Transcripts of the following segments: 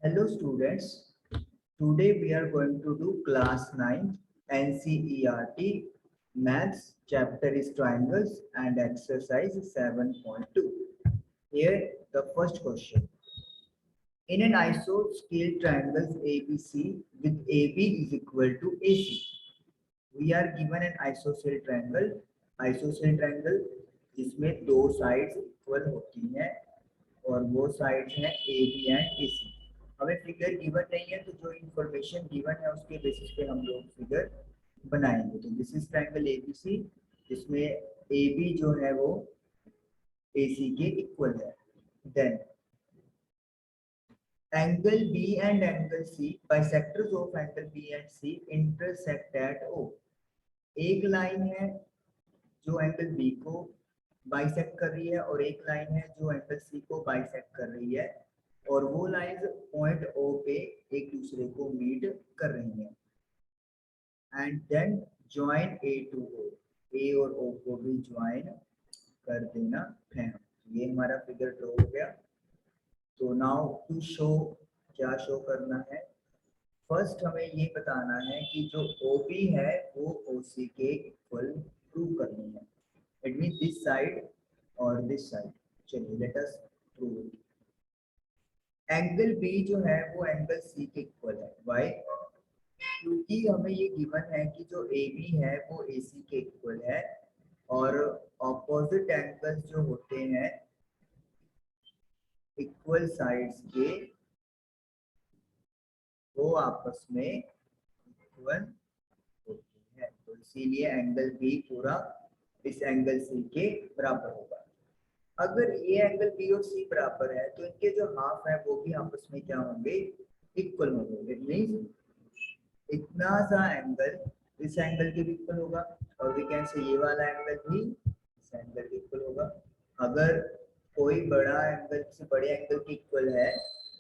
Hello students, today we are going to do class 9 NCERT Maths chapter is triangles and exercise 7.2. Here the first question. In an isosceles triangle ABC with AB is equal to AC. We are given an isosceles triangle जिसमें दो sides equal होती हैं और वो sides हैं A B and ए सी। हमें figure given नहीं है तो जो इंफॉर्मेशन गिवन है उसके बेसिस पे हम लोग फिगर बनाएंगे। तो दिस इज ट्रायंगल एबीसी जिसमें ए बी जो है वो ए सी के इक्वल है। Then angle B and angle C bisectors of angle B and C intersect at O. एक लाइन है जो एंगल बी को बाइसेक्ट कर रही है और एक लाइन है जो एंगल सी को बाइसेक्ट कर रही है और वो लाइंस पॉइंट ओ पे एक दूसरे को मीट कर रही हैं। And then join A to O, A और ओ को भी ज्वाइन कर देना है। ये हमारा फिगर ड्रॉ हो गया। तो नाउ टू शो, क्या शो करना है? फर्स्ट हमें ये बताना है कि जो OB है वो OC के इक्वल प्रूव करनी है। इट मीन दिस साइड और दिस साइड। चलिए let us prove it. Angle B जो है वो एंगल C के इक्वल है। व्हाई? क्योंकि हमें ये गिवन है कि जो AB है वो AC के इक्वल है और ऑपोजिट एंगल्स जो होते हैं इक्वल साइड्स के वो आपस में इक्वल होती है। तो इसीलिए एंगल बी पूरा इस एंगल सी के बराबर होगा। अगर ये एंगल बी और सी बराबर है तो इनके जो हाफ है वो भी आपस में क्या होंगे? इक्वल होंगे। इट मींस इतना सा एंगल इस एंगल के भी इक्वल होगा और वी कैन से ये वाला एंगल भी इस एंगल के इक्वल होगा। अगर कोई बड़ा एंगल से बड़े एंगल के इक्वल है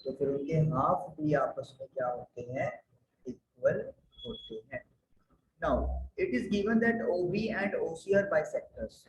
तो फिर उनके हाफ भी आपस में क्या होते हैं? इक्वल होते हैं। Now it is given that OB and OC are bisectors.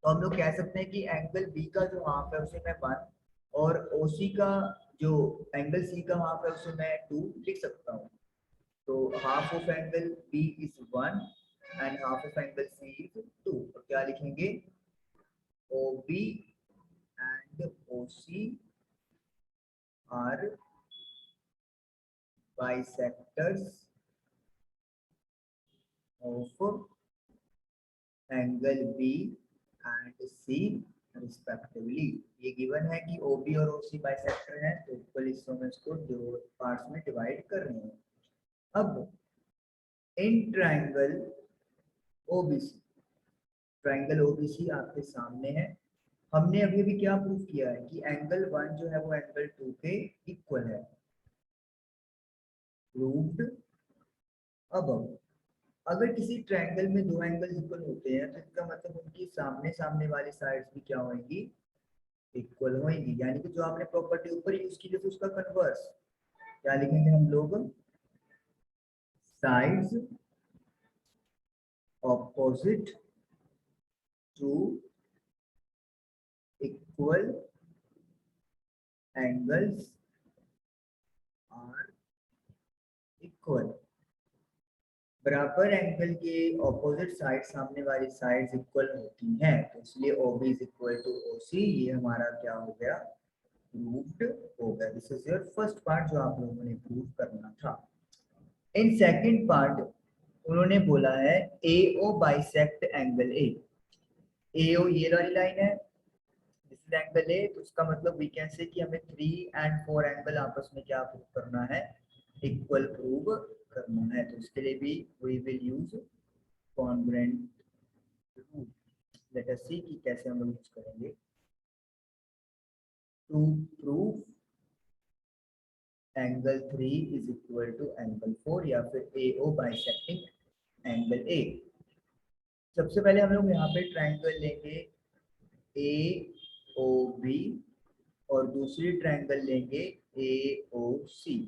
तो हम लोग कह सकते हैं कि एंगल B का जो हाफ है उसे मैं 1 और OC का जो एंगल C का हाफ है उसे मैं 2 लिख सकता हूँ। तो half of angle B is 1 and half of angle C is 2। तो क्या लिखेंगे? OB and OC are bisectors of angle B and C respectively। ये गिवन है कि OB और OC बाइसेक्टर हैं तो इक्वल हिस्सों में इसको दो पार्ट्स में डिवाइड कर रहे हैं। अब in triangle OBC, triangle OBC आपके सामने है। हमने अभी अभी क्या प्रूव किया है कि एंगल 1 जो है वो एंगल 2 के इक्वल है। प्रूव्ड। अब अगर किसी ट्रायंगल में दो एंगल इक्वल होते हैं तो इसका मतलब उनकी सामने सामने वाली साइड्स भी क्या होंगी? इक्वल होंगी। यानी कि जो आपने प्रॉपर्टी ऊपर यूज की थी तो उसका कन्वर्स क्या लिखेंगे हम लोग? Sides opposite to equal angles are equal. बराबर एंगल के ऑपोजिट साइड सामने वाली साइड्स इक्वल होती हैं तो इसलिए OB is equal to OC। ये हमारा क्या हो गया? प्रूव्ड हो गया। This is your first part जो आप लोगों ने प्रूव करना था। इन सेकंड पार्ट उन्होंने बोला है AO bisect angle A। AO ये वाली लाइन है, दिस इज एंगल A। तो उसका मतलब वी कैन से कि हमें 3 एंड 4 एंगल आपस में क्या प्रूव करना है? इक्वल प्रूव करना है। तो उसके लिए भी we will use congruent rule. Let us see कि कैसे हम यूज करेंगे। To prove angle 3 is equal to angle 4 या फिर AO बाइसेक्टिंग एंगल A। सबसे पहले हम लोग यहाँ पे ट्रायंगल लेंगे AOB और दूसरी ट्रायंगल लेंगे AOC।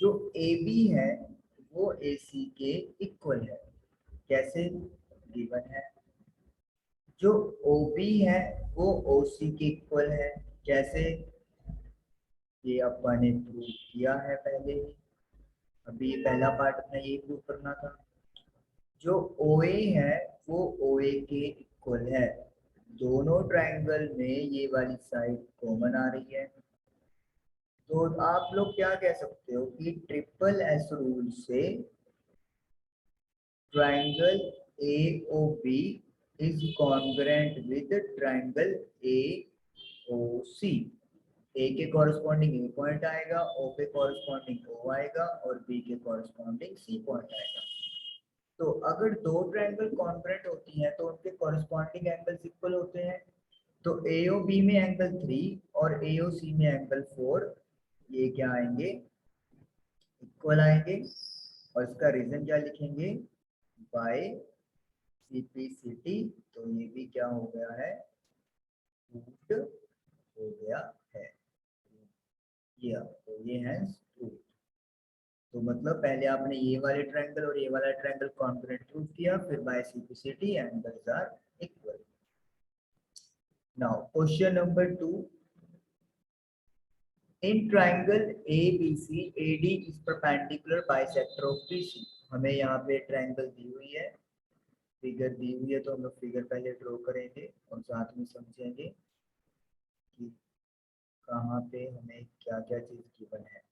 जो AB है वो AC के इक्वल है। कैसे? गिवन है। जो OB है वो OC के इक्वल है। कैसे? ये अपन ने प्रूव किया है पहले ही। अभी ये पहला पार्ट अपना ये प्रूव करना था। जो OA है वो OA के इक्वल है। दोनों ट्रायंगल में ये वाली साइड कॉमन आ रही है। तो आप लोग क्या कह सकते हो कि ट्रिपल एस रूल से triangle AOB is congruent with the triangle AOC। A के कॉरस्पॉन्डिंग A पॉइंट आएगा, O के कॉरस्पॉन्डिंग O आएगा और B के कॉरस्पॉन्डिंग C पॉइंट आएगा। तो अगर दो ट्रायंगल कॉन्ग्रुएंट होती हैं तो उनके कॉरस्पॉन्डिंग एंगल्स इक्वल होते हैं। तो AOB में एंगल 3 और AOC में एंगल 4 ये क्या आएंगे, इक्वल आएंगे। और इसका रीजन क्या लिखेंगे, बाय CPCT। तो ये भी क्या हो गया है, प्रूव्ड हो गया है। तो ये है प्रूव्ड। तो मतलब पहले आपने ये वाले ट्रायंगल और ये वाला ट्रायंगल कॉन्ग्रुएंट प्रूव किया, फिर by CPCT angles are equal. Now question number 2। In triangle ABC, AD is perpendicular bisector of BC। हमें यहाँ पे ट्रायंगल दी हुई है, फिगर दी हुई है, तो हम लोग फिगर पहले ड्रॉ करेंगे और साथ में समझेंगे कि कहाँ पे हमें क्या क्या चीज गिवन है।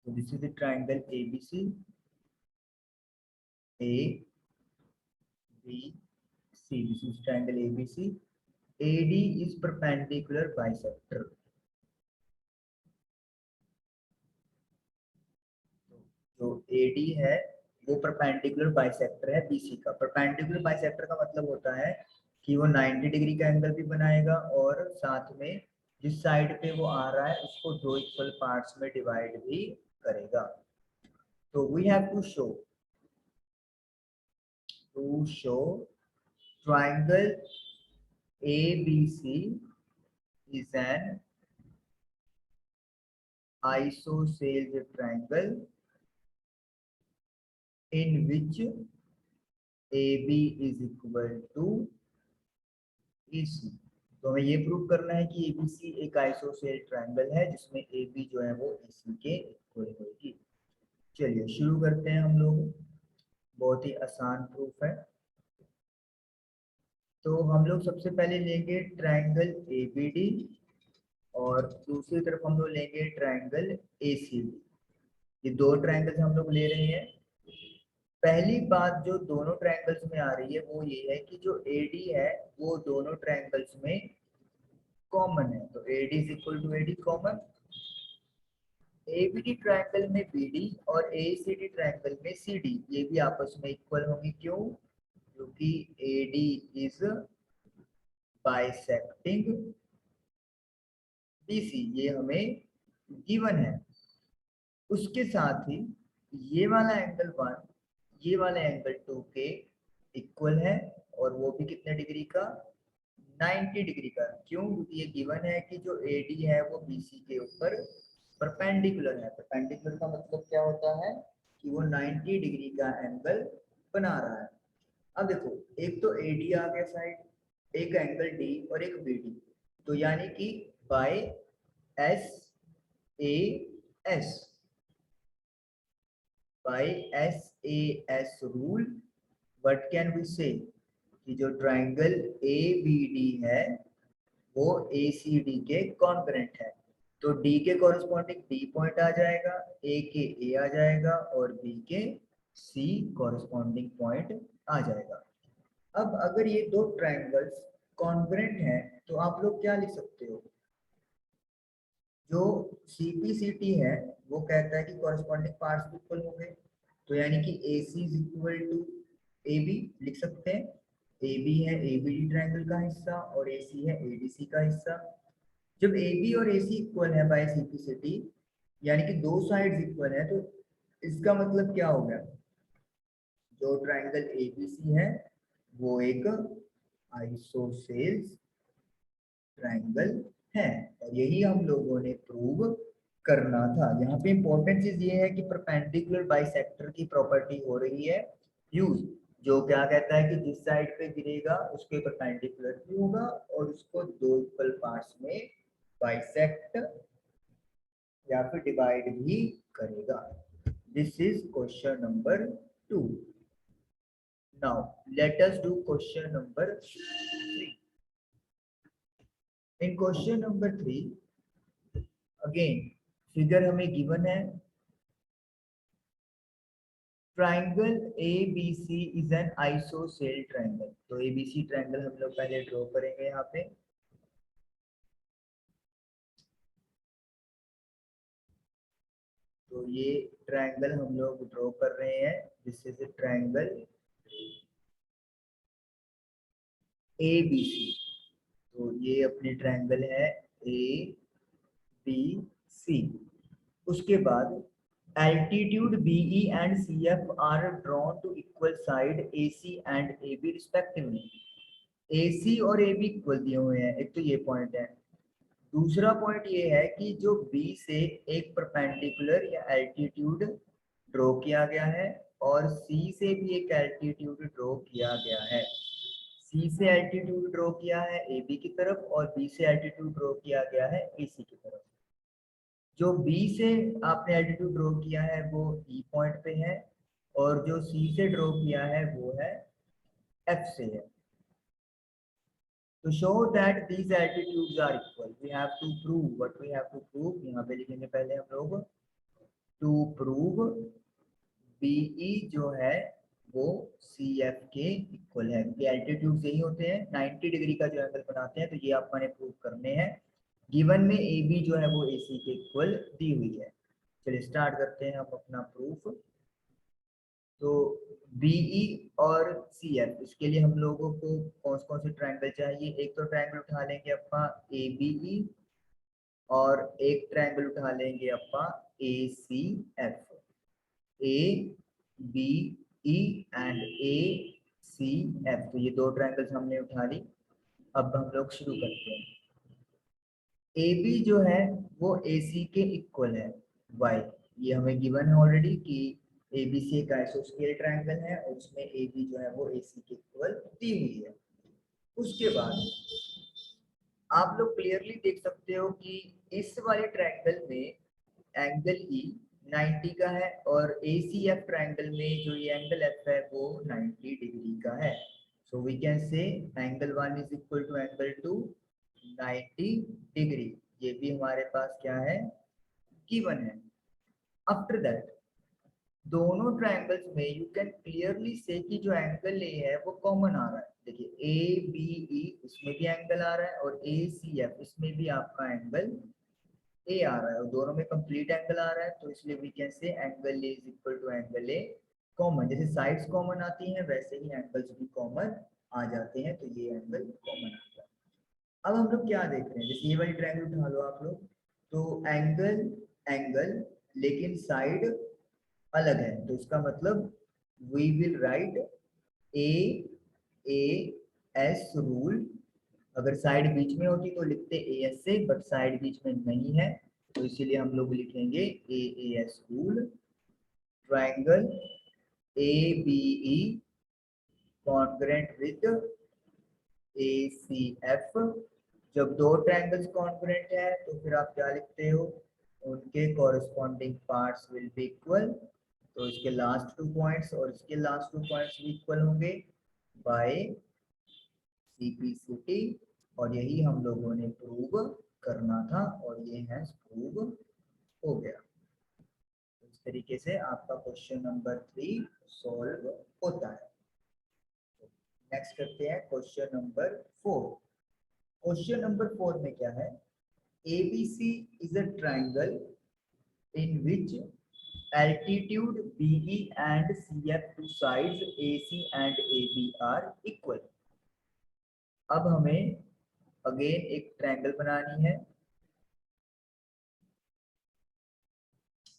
So this is the triangle ABC, ABC। This is triangle ABC। AD is perpendicular bisector। जो AD है वो परपेंडिकुलर बाइसेक्टर है BC का। परपेंडिकुलर बाइसेक्टर का मतलब होता है कि वो 90 डिग्री का एंगल भी बनाएगा और साथ में जिस साइड पे वो आ रहा है उसको दो इक्वल पार्ट्स में डिवाइड भी करेगा। तो we have to show triangle ABC is an isosceles triangle in which AB is equal to EC। तो हमें ये प्रूव करना है कि ABC एक आइसोसेल ट्रायंगल है जिसमें AB जो है वो AC के इक्वल होगी। चलिए शुरू करते हैं हम लोग। बहुत ही आसान प्रूफ है। तो हम लोग सबसे पहले लेंगे ट्रायंगल ABD और दूसरी तरफ हम लोग लेंगे ट्रायंगल ACD। ये दो ट्रायंगल्स हम लोग ले रहे हैं। पहली बात जो दोनों ट्रायंगल्स में आ रही है वो ये है कि जो AD है वो दोनों ट्रायंगल्स में कॉमन है। तो AD is equal to AD common. ABD triangle में BD और ACD ट्रायंगल में CD ये भी आपस में इक्वल होंगे। क्यों? क्योंकि AD इज बाइसेक्टिंग BC, ये हमें गिवन है। उसके साथ ही ये वाला एंगल 1 ये वाला एंगल 2 के इक्वल है और वो भी कितने डिग्री का, 90 डिग्री का। क्यों? क्योंकि ये गिवन है कि जो AD है वो BC के ऊपर परपेंडिकुलर है। परपेंडिकुलर का मतलब क्या होता है कि वो 90 डिग्री का एंगल बना रहा है। अब देखो एक तो AD आ गया साइड, एक एंगल D और एक BD। तो यानी कि by SAS by SAS rule what can we say कि जो ट्रायंगल ABD है वो ACD के कॉन्ग्रुएंट है। तो D के कॉरस्पॉन्डिंग D पॉइंट आ जाएगा, A के A आ जाएगा और B के C कॉरस्पॉन्डिंग पॉइंट आ जाएगा। अब अगर ये दो ट्रायंगल्स कॉन्ग्रुएंट हैं तो आप लोग क्या लिख सकते हो, जो CPCT है वो कहता है कि कॉरस्पॉन्डिंग पार्ट्स इक्वल हो गए। तो यानी कि AC is equal to AB लिख सकते हैं। AB है ABD ट्रायंगल का हिस्सा और AC है ADC का हिस्सा। जब AB और AC इक्वल है बाय CPCT यानी कि दो साइड्स इक्वल है, तो इसका मतलब क्या हो गया, जो ट्रायंगल ABC है वो एक आइसोसेल्स ट्रायंगल है। और यही हम लोगों ने प्रूव करना था। यहाँ पे इंपॉर्टेंट चीज ये है कि परपेंडिकुलर बाइसेक्टर की प्रॉपर्टी हो रही है यूज, जो क्या कहता है कि जिस साइड पे गिरेगा उसके परपेंडिकुलर भी होगा और उसको दो इक्वल पार्ट्स में बाइसेक्ट या फिर डिवाइड भी करेगा। This is question number 2। Now let us do question number 3। In question number 3 again figure हमें गिवन है, triangle ABC is N ISOCELL triangle. तो ABC ट्राइंगल हम लोग पहले ड्रॉ करेंगे यहाँ पे। तो ये ट्राइंगल हम लोग ड्रॉ कर रहे हैं, this is a triangle ABC। तो ये अपनी ट्राइंगल है ABC। उसके बाद altitude BE and CF are drawn to equal side AC and AB respectively। AC और AB इक्वल दिए हुए हैं, एक तो ये पॉइंट है। दूसरा पॉइंट ये है कि जो B से एक परपेंडिकुलर या एल्टीट्यूड ड्रॉ किया गया है और C से भी एक एल्टीट्यूड ड्रॉ किया गया है। C से एल्टीट्यूड ड्रॉ किया है AB की तरफ और B से एल्टीट्यूड ड्रॉ किया गया है AC की तरफ। जो B से आपने एल्टीट्यूड ड्रॉ किया है वो E पॉइंट पे है और जो C से ड्रॉ किया है वो है F से है। To show that these altitudes are equal, we have to prove what we have to prove। यहाँ पे लिखेंगे पहले हम लोग to prove BE जो है वो CF के इक्वल है, क्योंकि एल्टीट्यूड यही होते हैं 90 डिग्री का जो एंगल बनाते हैं, तो ये आपने प्रूव करने हैं। गिवन में AB जो है वो AC के इक्वल दी हुई है। चलिए स्टार्ट करते हैं हम अपना प्रूफ। तो BE और CF, इसके लिए हम लोगों को कौन कौन से ट्रायंगल चाहिए? एक तो ट्रायंगल उठा लेंगे अपना ABE और एक ट्रायंगल उठा लेंगे अपना ACF। ABE एंड ACF, तो ये दो ट्रायंगल्स हमने उठा ली। अब हम लोग शुरू करते हैं। AB जो है वो AC के इक्वल है, वाई ये हमें गिवन है ऑलरेडी कि ABC एक आइसोस्केल ट्रायंगल है और उसमें AB जो है वो AC के इक्वल दी हुई है। उसके बाद आप लोग क्लियरली देख सकते हो कि इस वाले ट्रायंगल में एंगल E 90 का है और ACF ट्रायंगल में जो ये एंगल F है वो 90 डिग्री का है। So we can say angle 1 is equal to angle 2 90 degree. ये भी हमारे पास क्या है, गिवन है। आफ्टर दैट दोनों ट्रायंगल्स में यू कैन क्लियरली से कि जो एंगल ए है वो कॉमन आ रहा है। देखिए ABE इसमें भी एंगल आ रहा है और ACF इसमें भी आपका एंगल ए आ रहा है और दोनों में कंप्लीट एंगल आ रहा है। तो इसलिए we can say angle A is equal to angle A common. जैसे साइड्स कॉमन आती हैं वैसे ही एंगल्स भी कॉमन आ जाते हैं, तो ये एंगल कॉमन आ गया। अब हम लोग क्या देख रहे हैं, जैसे ये वाली ट्रायंगल उठा लो आप लोग, तो एंगल एंगल लेकिन साइड अलग है, तो इसका मतलब we will write AS rule. अगर साइड बीच में होती तो लिखते AS से, बट साइड बीच में नहीं है तो इसीलिए हम लोग लिखेंगे AS rule. Triangle ABE congruent with ACF। जब दो ट्रायंगल्स कॉन्ग्रुएंट है तो फिर आप क्या लिखते हो, उनके corresponding parts will be equal. तो इसके लास्ट 2 पॉइंट्स और इसके लास्ट 2 पॉइंट्स भी इक्वल होंगे बाय CP/CT। और यही हम लोगों ने प्रूव करना था और ये है प्रूव हो गया। इस तरीके से आपका क्वेश्चन नंबर 3 सॉल्व होता है। नेक्स्ट करते हैं क्वेश्चन नंबर 4। क्वेश्चन नंबर 4 में क्या है, ABC is a triangle in which altitude BE and CF two sides AC and AB are equal। अब हमें अगेन एक ट्रायंगल बनानी है।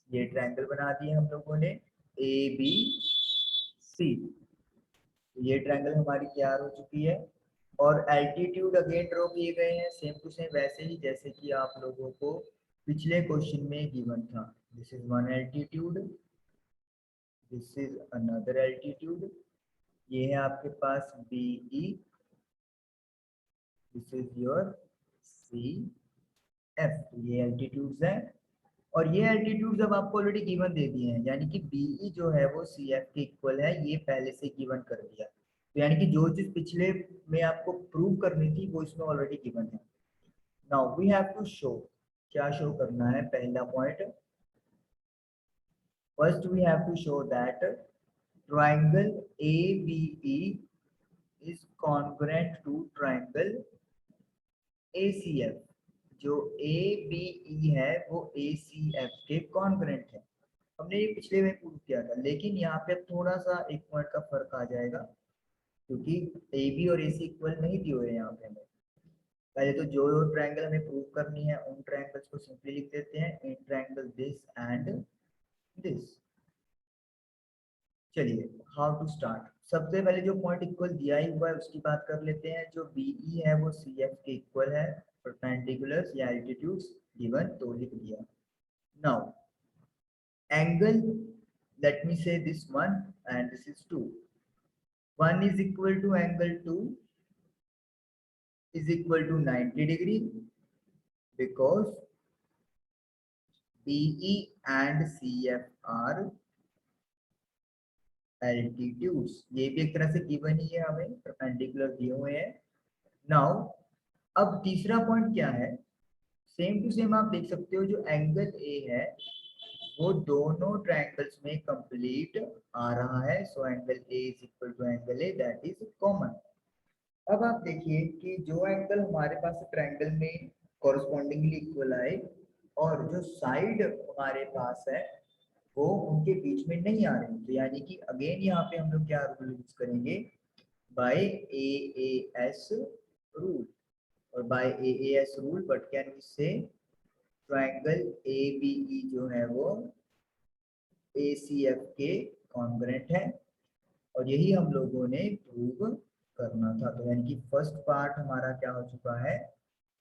ये ट्रायंगल बना दिए हम लोगों ने ABC। ये ट्रायंगल हमारी तैयार हो चुकी है और एल्टीट्यूड अगेन ड्रॉ किए गए हैं सेम टू सेम वैसे ही जैसे कि आप लोगों को पिछले क्वेश्चन में गिवन था। This is one altitude, this is another altitude. ये है आपके पास BE, this is your C F, ये एल्टीट्यूड्स है और ये एल्टीट्यूड्स अब आपको ऑलरेडी गिवन दे दिए हैं, यानी कि बीई जो है वो सी एफ के इक्वल है, ये पहले से गिवन कर दिया। तो यानी कि जो चीज पिछले में आपको प्रूव करनी थी वो इसमें ऑलरेडी गिवन है। Now we have to show, क्या शो करना है? पहला point, first we have to show that triangle ABE is congruent to triangle ACF। जो ABE है वो ACF के कॉन्ग्रेंट है। हमने ये पिछले में प्रूव किया था, लेकिन यहाँ पे अब थोड़ा सा एक पॉइंट का फर्क आ जाएगा, क्योंकि AB और AC इक्वल नहीं दिए हुए यहाँ पे हमें। पहले तो जो ट्रायंगल हमें प्रूव करनी है उन ट्रायंगल्स को सिंपली लिख देते हैं in triangle this and this. चलिए हाउ टू स्टार्ट। सबसे पहले जो पॉइंट इक्वल दिया ही हुआ है उसकी बात कर लेते हैं। जो BE है वो CF के इक्वल है, परपेंडिकुलर्स या एल्टीट्यूड्स गिवन तो लिख दिया। Now angle, let me say this one and this is 2, 1 is equal to angle 2 is equal to 90 degree because BE and CF are altitudes। ये भी एक तरह से गिवन ही है, हमें परपेंडिकुलर दिए हुए हैं। नाउ अब तीसरा पॉइंट क्या है, सेम टू सेम आप देख सकते हो, जो एंगल ए है वो दोनों ट्रायंगल्स में कंप्लीट आ रहा है। So angle A is equal to angle A, that is common. अब आप देखिए कि जो एंगल हमारे पास ट्रायंगल में कॉरस्पॉन्डिंगली इक्वल आए और जो साइड हमारे पास है वो उनके बीच में नहीं आ रही, तो यानी कि अगेन यहाँ पे हम लोग क्या रूल यूज करेंगे, बाय AAS रूल। और by AAS rule what can we say, triangle ABE जो है वो ACF के कॉन्ग्रेंट है, और यही हम लोगों ने प्रूव करना था। तो यानी कि फर्स्ट पार्ट हमारा क्या हो चुका है,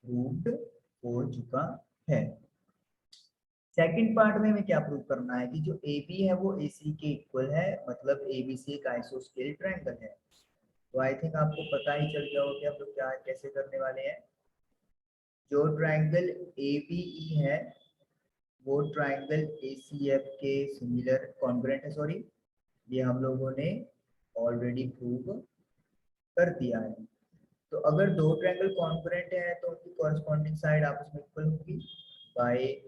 प्रूव्ड हो चुका है। सेकंड पार्ट में हमें क्या प्रूव करना है कि जो AB है वो AC के इक्वल है, मतलब ABC एक आइसोस्केल ट्रायंगल है। तो आई थिंक आपको पता ही चल गया होगा कि हम लोग क्या कैसे करने वाले हैं। जो ट्रायंगल ABE है वो ट्रायंगल ACF के सिमिलर कॉन्ग्रेंट है, सॉरी ये हम लोगों ने ऑलरेडी प्रूव कर दिया है। तो अगर दो ट्रायंगल कॉन्ग्रेंट है तो उनकी कॉरस्पॉन्डिंग साइड आपस में इक्वल होगी बाय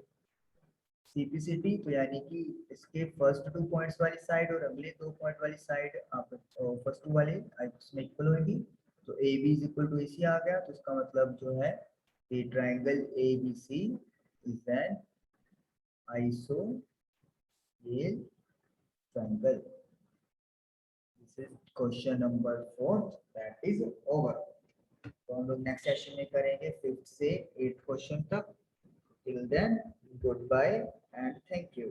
CPCT। तो यानी कि इसके फर्स्ट 2 पॉइंट्स वाली साइड और अगले 2 पॉइंट वाली साइड आप फर्स्ट 2 वाले आपस में इक्वल होंगी। तो AB is equal to AC आ गया, तो इसका मतलब जो है ये ट्रायंगल ABC इज एन आइसोस्केल triangle. This is question number 4, that is over. तो हम लोग नेक्स्ट सेशन में करेंगे 5th से 8th क्वेश्चन तक। Till then, goodbye and thank you.